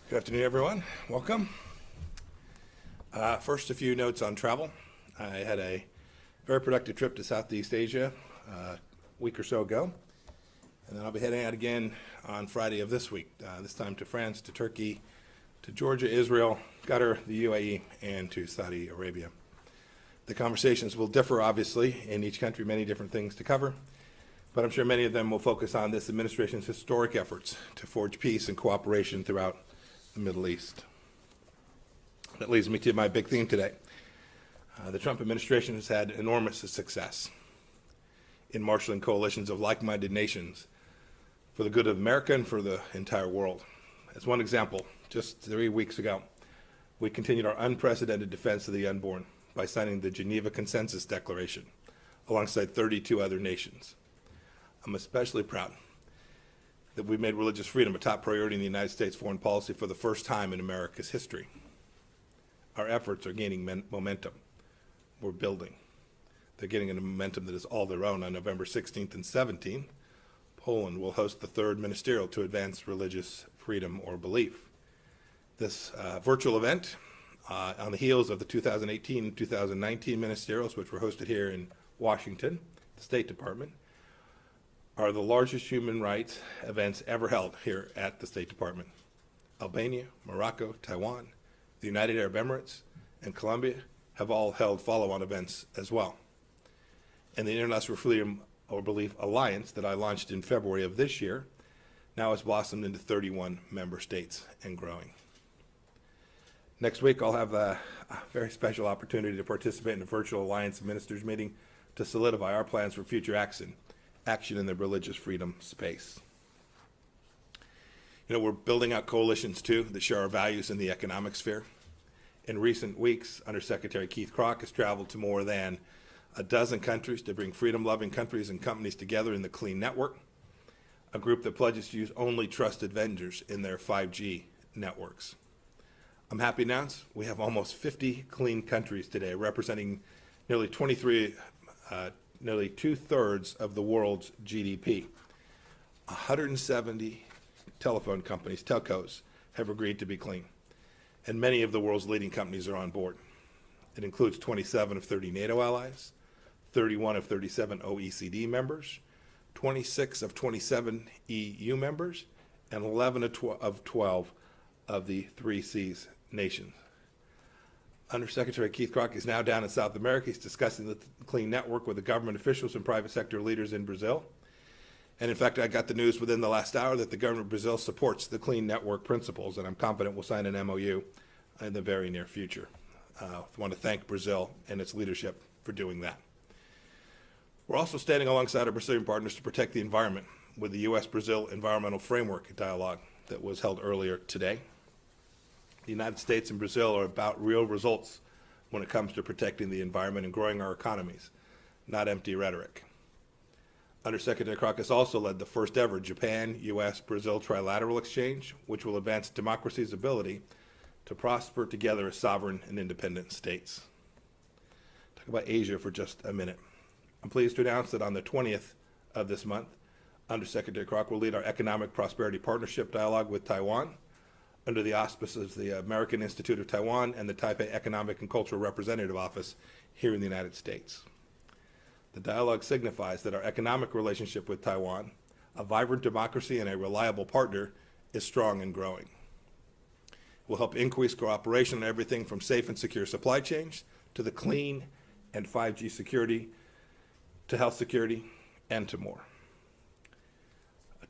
Good afternoon, everyone. Welcome. First, a few notes on travel. I had a very productive trip to Southeast Asia a week or so ago, and then I'll be heading out again on Friday of this week, this time to France, to Turkey, to Georgia, Israel, Qatar, the UAE, and to Saudi Arabia. The conversations will differ, obviously, in each country, many different things to cover, but I'm sure many of them will focus on this administration's historic efforts to forge peace and cooperation throughout the Middle East. That leads me to my big theme today. The Trump administration has had enormous success in marshaling coalitions of like-minded nations for the good of America and for the entire world. As one example, just 3 weeks ago, we continued our unprecedented defense of the unborn by signing the Geneva Consensus Declaration alongside 32 other nations. I'm especially proud that we made religious freedom a top priority in the United States foreign policy for the first time in America's history. Our efforts are gaining momentum. We're building. They're getting a momentum that is all their own. On November 16th and 17th, Poland will host the third ministerial to advance religious freedom or belief. This virtual event, on the heels of the 2018 and 2019 ministerials, which were hosted here in Washington, the State Department, are the largest human rights events ever held here at the State Department. Albania, Morocco, Taiwan, the United Arab Emirates, and Colombia have all held follow-on events as well. And the International Freedom or Belief Alliance that I launched in February of this year now has blossomed into 31 member states and growing. Next week, I'll have a very special opportunity to participate in a virtual Alliance Ministers meeting to solidify our plans for future action in the religious freedom space. You know, we're building out coalitions, too, that share our values in the economic sphere. In recent weeks, Undersecretary Keith Kroc has traveled to more than a dozen countries to bring freedom-loving countries and companies together in the Clean Network, a group that pledges to use only trusted vendors in their 5G networks. I'm happy to announce we have almost 50 clean countries today, representing nearly nearly two-thirds of the world's GDP. 170 telephone companies, telcos, have agreed to be clean, and many of the world's leading companies are on board. It includes 27 of 30 NATO allies, 31 of 37 OECD members, 26 of 27 EU members, and 11 of 12 of the 3Cs nations. Undersecretary Keith Kroc is now down in South America. He's discussing the Clean Network with the government officials and private sector leaders in Brazil. And in fact, I got the news within the last hour that the government of Brazil supports the Clean Network principles, and I'm confident we'll sign an MOU in the very near future. I want to thank Brazil and its leadership for doing that. We're also standing alongside our Brazilian partners to protect the environment with the U.S.-Brazil Environmental Framework Dialogue that was held earlier today. The United States and Brazil are about real results when it comes to protecting the environment and growing our economies, not empty rhetoric. Undersecretary Kroc has also led the first ever Japan, U.S., Brazil trilateral exchange, which will advance democracy's ability to prosper together as sovereign and independent states. Talk about Asia for just a minute. I'm pleased to announce that on the 20th of this month, Undersecretary Kroc will lead our Economic Prosperity Partnership Dialogue with Taiwan, under the auspices of the American Institute of Taiwan and the Taipei Economic and Cultural Representative Office here in the United States. The dialogue signifies that our economic relationship with Taiwan, a vibrant democracy and a reliable partner, is strong and growing. It will help increase cooperation on everything from safe and secure supply chains to the clean and 5G security to health security and to more.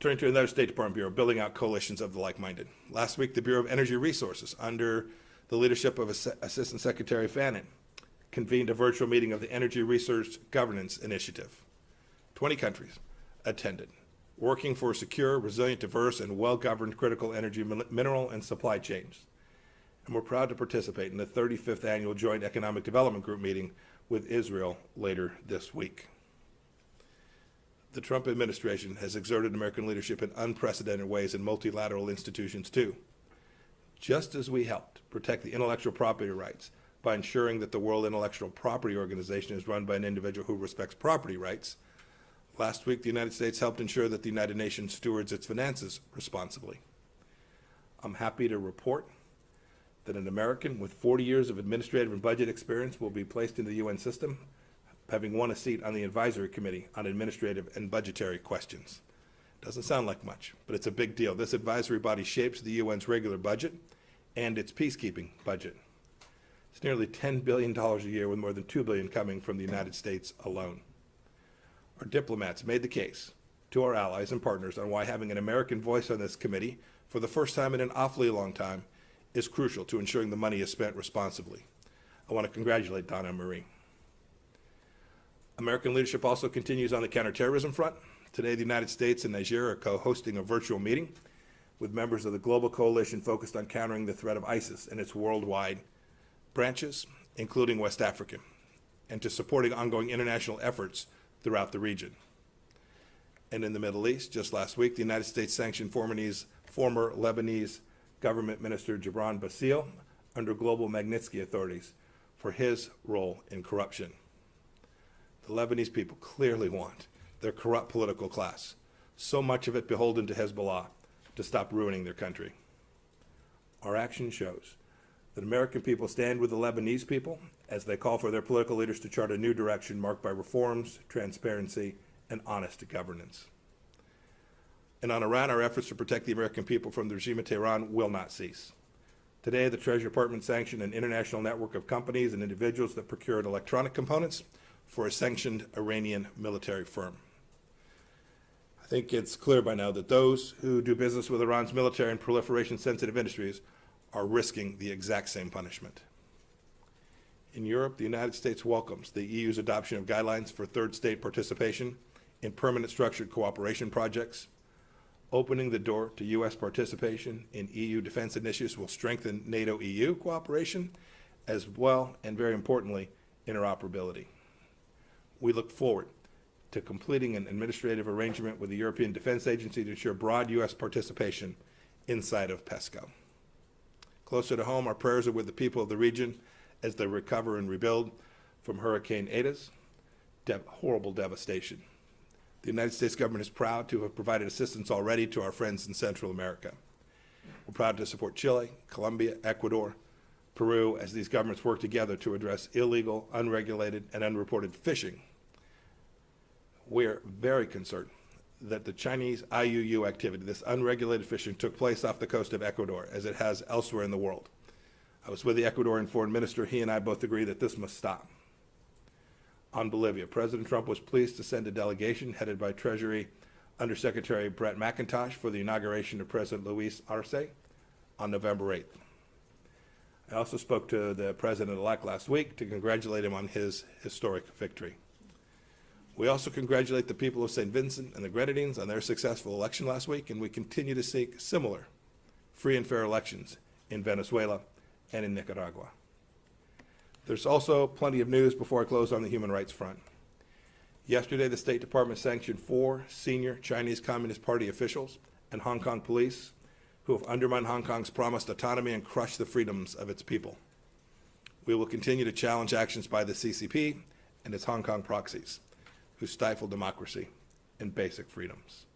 Turning to another State Department bureau, building out coalitions of the like-minded. Last week, the Bureau of Energy Resources, under the leadership of Assistant Secretary Fannin, convened a virtual meeting of the Energy Research Governance Initiative. 20 countries attended, working for secure, resilient, diverse, and well-governed critical energy, mineral, and supply chains. And we're proud to participate in the 35th Annual Joint Economic Development Group meeting with Israel later this week. The Trump administration has exerted American leadership in unprecedented ways in multilateral institutions, too. Just as we helped protect the intellectual property rights by ensuring that the World Intellectual Property Organization is run by an individual who respects property rights, last week the United States helped ensure that the United Nations stewards its finances responsibly. I'm happy to report that an American with 40 years of administrative and budget experience will be placed into the UN system, having won a seat on the Advisory Committee on Administrative and Budgetary Questions. Doesn't sound like much, but it's a big deal. This advisory body shapes the UN's regular budget and its peacekeeping budget. It's nearly $10 billion a year, with more than $2 billion coming from the United States alone. Our diplomats made the case to our allies and partners on why having an American voice on this committee for the first time in an awfully long time is crucial to ensuring the money is spent responsibly. I want to congratulate Donna and Marie. American leadership also continues on the counterterrorism front. Today, the United States and Nigeria are co-hosting a virtual meeting with members of the global coalition focused on countering the threat of ISIS and its worldwide branches, including West Africa, and to supporting ongoing international efforts throughout the region. And in the Middle East, just last week, the United States sanctioned former Lebanese government minister Gibran Bassil under global Magnitsky authorities for his role in corruption. The Lebanese people clearly want their corrupt political class, so much of it beholden to Hezbollah, to stop ruining their country. Our action shows that American people stand with the Lebanese people as they call for their political leaders to chart a new direction marked by reforms, transparency, and honest governance. And on Iran, our efforts to protect the American people from the regime of Tehran will not cease. Today, the Treasury Department sanctioned an international network of companies and individuals that procured electronic components for a sanctioned Iranian military firm. I think it's clear by now that those who do business with Iran's military and proliferation-sensitive industries are risking the exact same punishment. In Europe, the United States welcomes the EU's adoption of guidelines for third state participation in permanent structured cooperation projects. Opening the door to U.S. participation in EU defense initiatives will strengthen NATO-EU cooperation, as well, and very importantly, interoperability. We look forward to completing an administrative arrangement with the European Defense Agency to ensure broad U.S. participation inside of PESCO. Closer to home, our prayers are with the people of the region as they recover and rebuild from Hurricane Ida's horrible devastation. The United States government is proud to have provided assistance already to our friends in Central America. We're proud to support Chile, Colombia, Ecuador, Peru, as these governments work together to address illegal, unregulated, and unreported fishing. We're very concerned that the Chinese IUU activity, this unregulated fishing, took place off the coast of Ecuador, as it has elsewhere in the world. I was with the Ecuadorian foreign minister. He and I both agree that this must stop. On Bolivia, President Trump was pleased to send a delegation headed by Treasury Undersecretary Brett McIntosh for the inauguration of President Luis Arce on November 8th. I also spoke to the president-elect last week to congratulate him on his historic victory. We also congratulate the people of St. Vincent and the Grenadines on their successful election last week, and we continue to seek similar free and fair elections in Venezuela and in Nicaragua. There's also plenty of news before I close on the human rights front. Yesterday, the State Department sanctioned 4 senior Chinese Communist Party officials and Hong Kong police who have undermined Hong Kong's promised autonomy and crushed the freedoms of its people. We will continue to challenge actions by the CCP and its Hong Kong proxies, who stifle democracy and basic freedoms.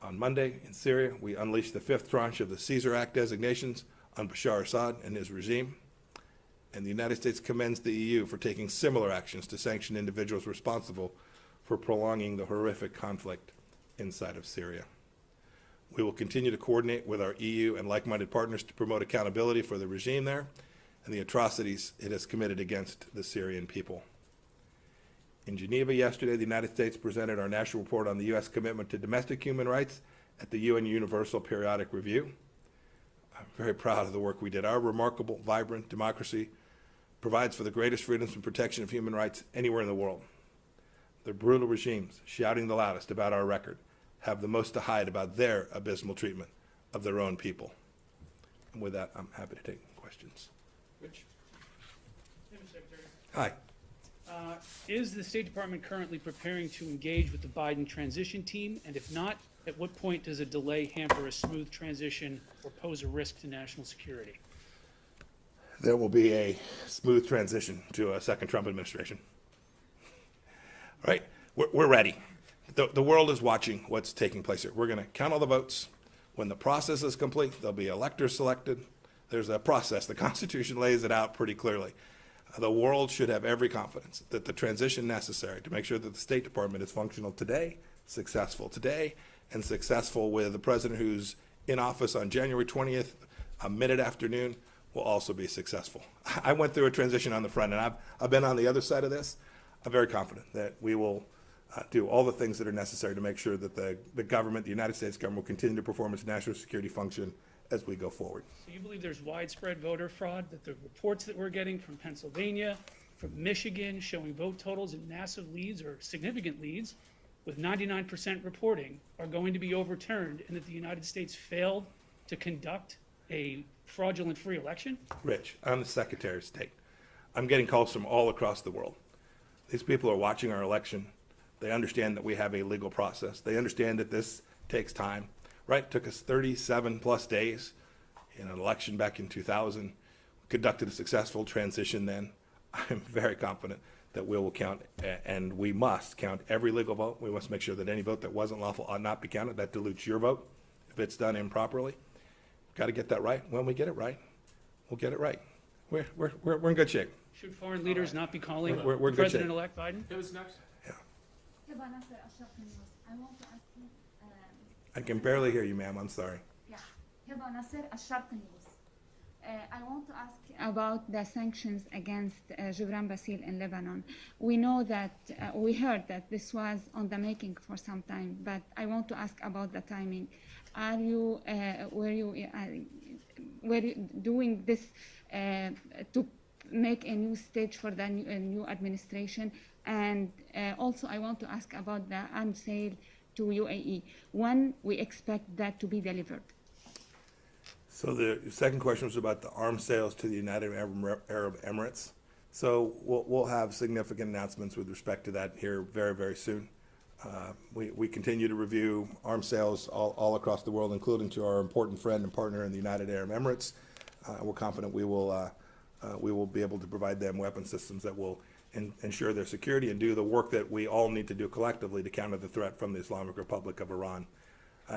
On Monday, in Syria, we unleashed the 5th tranche of the Caesar Act designations on Bashar Assad and his regime, and the United States commends the EU for taking similar actions to sanction individuals responsible for prolonging the horrific conflict inside of Syria. We will continue to coordinate with our EU and like-minded partners to promote accountability for the regime there and the atrocities it has committed against the Syrian people. In Geneva yesterday, the United States presented our national report on the U.S. commitment to domestic human rights at the UN Universal Periodic Review. I'm very proud of the work we did. Our remarkable, vibrant democracy provides for the greatest freedoms and protection of human rights anywhere in the world. The brutal regimes shouting the loudest about our record have the most to hide about their abysmal treatment of their own people. And with that, I'm happy to take questions. Rich? Mr. Secretary. Hi. Is the State Department currently preparing to engage with the Biden transition team? And if not, at what point does a delay hamper a smooth transition or pose a risk to national security? There will be a smooth transition to a second Trump administration. All right? We're ready. The world is watching what's taking place here. We're going to count all the votes. When the process is complete, there'll be electors selected. There's a process. The Constitution lays it out pretty clearly. The world should have every confidence that the transition necessary to make sure that the State Department is functional today, successful today, and successful with the president who's in office on January 20th, a minute afternoon, will also be successful. I went through a transition on the front, and I've been on the other side of this. I'm very confident that we will do all the things that are necessary to make sure that the government, the United States government, will continue to perform its national security function as we go forward. So you believe there's widespread voter fraud, that the reports that we're getting from Pennsylvania, from Michigan, showing vote totals in massive leads or significant leads with 99% reporting are going to be overturned, and that the United States failed to conduct a fraudulent free election? Rich, I'm the Secretary of State. I'm getting calls from all across the world. These people are watching our election. They understand that we have a legal process. They understand that this takes time, right? It took us 37 plus days in an election back in 2000. We conducted a successful transition then. I'm very confident that we will count, and we must count every legal vote. We must make sure that any vote that wasn't lawful ought not be counted. That dilutes your vote if it's done improperly. Got to get that right. When we get it right, we'll get it right. We're in good shape. Should foreign leaders not be calling We're in good shape. President-elect Biden? Who was next? Yeah. I want to ask you, I can barely hear you, ma'am. I'm sorry. Hiba Nasser, Al-Sharq News. I want to ask about the sanctions against Gibran Bassil in Lebanon. We know that, we heard that this was on the making for some time, but I want to ask about the timing. Were you doing this to make a new stage for the new administration? And also I want to ask about the arms sale to UAE. When we expect that to be delivered? So the second question was about the arms sales to the United Arab Emirates. So we'll have significant announcements with respect to that here very, very soon. We continue to review arms sales all across the world, including to our important friend and partner in the United Arab Emirates. We're confident we will be able to provide them weapon systems that will ensure their security and do the work that we all need to do collectively to counter the threat from the Islamic Republic of Iran.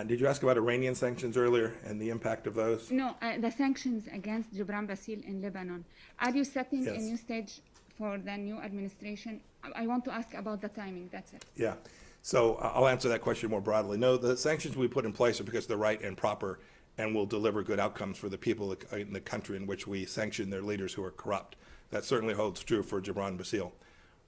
Did you ask about Iranian sanctions earlier and the impact of those? No, the sanctions against Gibran Bassil in Lebanon. Are you setting a Yes. new stage for the new administration? I want to ask about the timing, that's it. Yeah. So I'll answer that question more broadly. No, the sanctions we put in place are because they're right and proper and will deliver good outcomes for the people in the country in which we sanction their leaders who are corrupt. That certainly holds true for Gibran Bassil.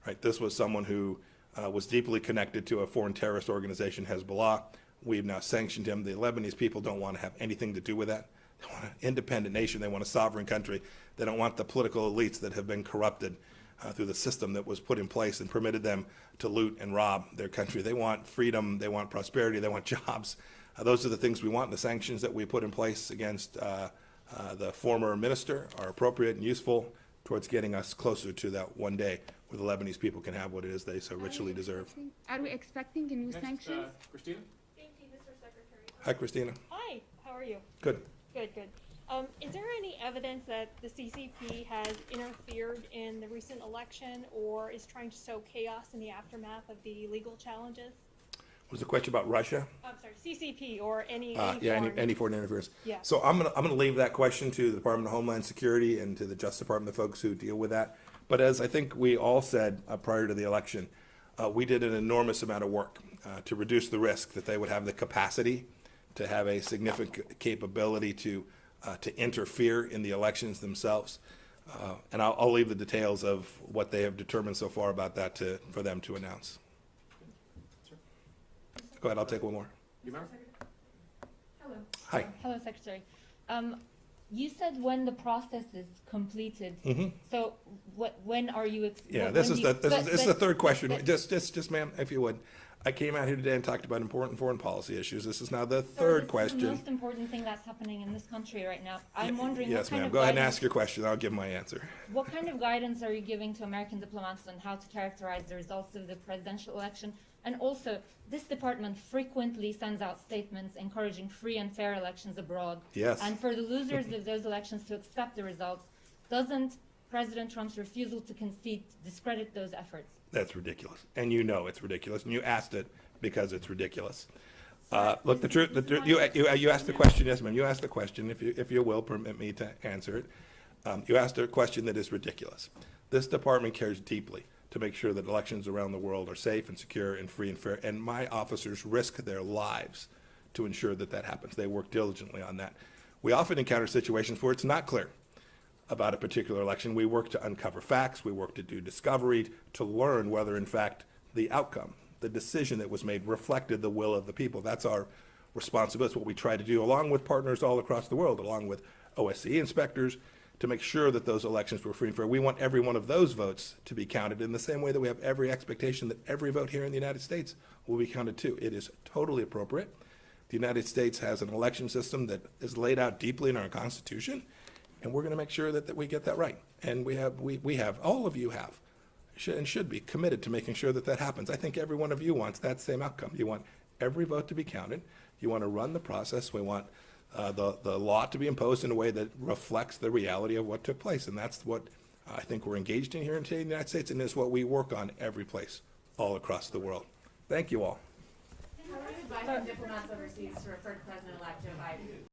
Right? This was someone who was deeply connected to a foreign terrorist organization, Hezbollah. We've now sanctioned him. The Lebanese people don't want to have anything to do with that. They want an independent nation. They want a sovereign country. They don't want the political elites that have been corrupted through the system that was put in place and permitted them to loot and rob their country. They want freedom. They want prosperity. They want jobs. Those are the things we want. The sanctions that we put in place against the former minister are appropriate and useful towards getting us closer to that one day where the Lebanese people can have what it is they so richly deserve. Are we expecting a new sanctions? Christina? Thank you, Mr. Secretary. Hi, Christina. Hi, how are you? Good. Good, good. Is there any evidence that the CCP has interfered in the recent election or is trying to sow chaos in the aftermath of the legal challenges? Was the question about Russia? I'm sorry, CCP or any Yeah, foreign- any foreign interference. Yeah. So I'm gonna leave that question to the Department of Homeland Security and to the Justice Department, the folks who deal with that. But as I think we all said prior to the election, we did an enormous amount of work to reduce the risk that they would have the capacity to have a significant capability to interfere in the elections themselves. And I'll leave the details of what they have determined so far about that for them to announce. Go ahead, I'll take one more. You remember? Hello. Hi. Hello, Secretary. You said when the process is completed. So when are you? Yeah, this is the third question. Just ma'am, if you would. I came out here today and talked about important foreign policy issues. This is now the third This is question. the most important thing that's happening in this country right now. I'm wondering Yes, what kind ma'am. of Go ahead and guidance- ask your question. I'll give my answer. What kind of guidance are you giving to American diplomats on how to characterize the results of the presidential election? And also, this department frequently sends out statements encouraging free and fair elections abroad. Yes. And for the losers of those elections to accept the results, doesn't President Trump's refusal to concede discredit those efforts? That's ridiculous. And you know it's ridiculous. And you asked it because it's ridiculous. Look, you asked the question, yes, ma'am, you asked the question, if you will, permit me to answer it. You asked a question that is ridiculous. This department cares deeply to make sure that elections around the world are safe and secure and free and fair, and my officers risk their lives to ensure that that happens. They work diligently on that. We often encounter situations where it's not clear about a particular election. We work to uncover facts, we work to do discovery, to learn whether in fact the outcome, the decision that was made reflected the will of the people. That's our responsibility. It's what we try to do along with partners all across the world, along with OSCE inspectors, to make sure that those elections were free and fair. We want every one of those votes to be counted in the same way that we have every expectation that every vote here in the United States will be counted too. It is totally appropriate. The United States has an election system that is laid out deeply in our Constitution, and we're going to make sure that we get that right. And we have, all of you have, and should be committed to making sure that that happens. I think every one of you wants that same outcome. You want every vote to be counted. You want to run the process. We want the law to be imposed in a way that reflects the reality of what took place. And that's what I think we're engaged in here in the United States, and is what we work on every place all across the world. Thank you all. How are you advising diplomats overseas to refer to President-elect Joe Biden?